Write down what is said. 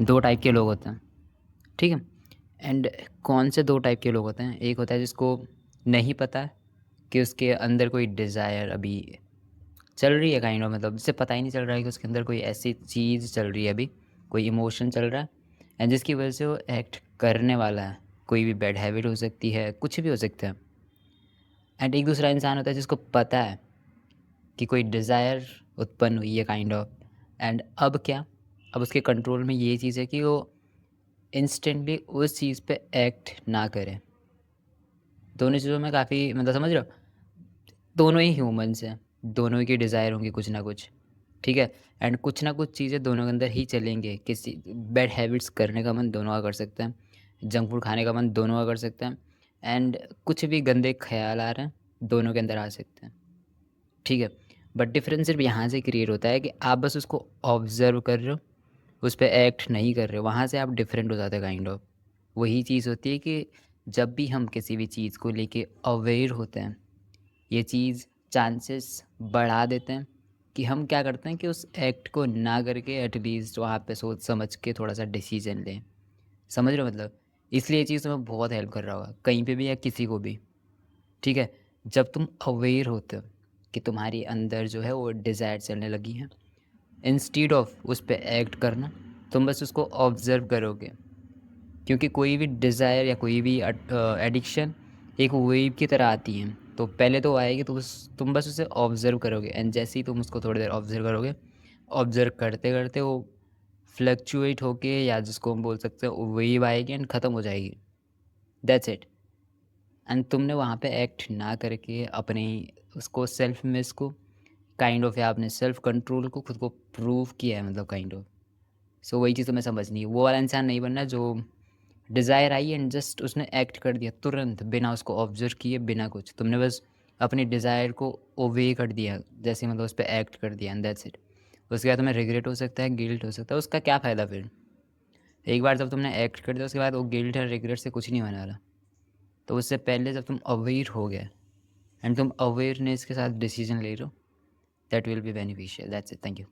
दो टाइप के लोग होते हैं, ठीक है? एंड कौन से दो टाइप के लोग होते हैं? एक होता है जिसको नहीं पता कि उसके अंदर कोई डिज़ायर अभी चल रही है, काइंड ऑफ, मतलब जिसे पता ही नहीं चल रहा है कि उसके अंदर कोई ऐसी चीज़ चल रही है अभी, कोई इमोशन चल रहा है एंड जिसकी वजह से वो एक्ट करने वाला है। कोई भी बैड हैबिट हो सकती है, कुछ भी हो सकता है। एंड एक दूसरा इंसान होता है जिसको पता है कि कोई डिज़ायर उत्पन्न हुई है, काइंड ऑफ, एंड अब क्या, अब उसके कंट्रोल में ये चीज़ है कि वो इंस्टेंटली उस चीज़ पे एक्ट ना करे। दोनों चीज़ों में काफ़ी, मतलब समझ रहे हो? दोनों ही ह्यूमन्स हैं, दोनों ही की डिज़ायर होंगी कुछ ना कुछ, ठीक है? एंड कुछ ना कुछ चीज़ें दोनों के अंदर ही चलेंगे। किसी बैड हैबिट्स करने का मन दोनों का कर सकते हैं, जंक फूड खाने का मन दोनों का कर सकते हैं एंड कुछ भी गंदे ख़्याल आ रहे हैं, दोनों के अंदर आ सकते हैं, ठीक है? बट डिफ़रेंस सिर्फ़ यहाँ से क्रिएट होता है कि आप बस उसको ऑब्ज़र्व कर रहे हो, उस पे एक्ट नहीं कर रहे हो, वहाँ से आप डिफरेंट हो जाते हैं, काइंड ऑफ। वही चीज़ होती है कि जब भी हम किसी भी चीज़ को लेके अवेयर होते हैं, ये चीज़ चांसेस बढ़ा देते हैं कि हम क्या करते हैं कि उस एक्ट को ना करके एटलीस्ट वहाँ पे सोच समझ के थोड़ा-सा डिसीज़न लें। समझ रहे हो मतलब? इसलिए ये चीज़ तुम्हें बहुत हेल्प कर रहा होगा, कहीं पे भी या किसी को भी, ठीक है? जब तुम अवेयर होते हो कि तुम्हारे अंदर जो है वो डिज़ायर चलने लगी है, इंस्टीड ऑफ उस पे एक्ट करना, तुम बस उसको ऑब्ज़र्व करोगे। क्योंकि कोई भी डिज़ायर या कोई भी एडिक्शन एक वेव की तरह आती है। तो पहले तो आएगी, तो तुम बस उसे ऑब्ज़र्व करोगे एंड जैसे ही तुम उसको थोड़ी देर ऑब्ज़र्व करोगे, ऑब्ज़र्व करते-करते वो फ्लक्चुएट होके, या जिसको हम बोल सकते हैं, वेव आएगी एंड ख़त्म हो जाएगी। That's it. एंड तुमने वहाँ पे एक्ट ना करके अपने उसको सेल्फ मिस को काइंड ऑफ, या अपने सेल्फ कंट्रोल को खुद को प्रूव किया है, मतलब काइंड ऑफ। सो वही चीज़ तुम्हें समझनी है। वो वाला इंसान नहीं बनना जो डिज़ायर आई एंड जस्ट उसने एक्ट कर दिया तुरंत, बिना उसको ऑब्ज़र्व किए, बिना कुछ। तुमने बस अपनी डिज़ायर को ओबे कर दिया, जैसे मतलब उस पे एक्ट कर दिया एंड दैट्स इट। उसके बाद तुम्हें रिग्रेट हो सकता है, गिल्ट हो सकता है, उसका क्या फ़ायदा फिर? एक बार जब तुमने एक्ट कर दिया, उसके बाद वो गिल्ट या रिग्रेट से कुछ नहीं होने वाला। तो उससे पहले जब तुम अवेयर हो गए एंड तुम अवेयरनेस के साथ डिसीज़न ले रहे हो, that will be beneficial. That's it. Thank you.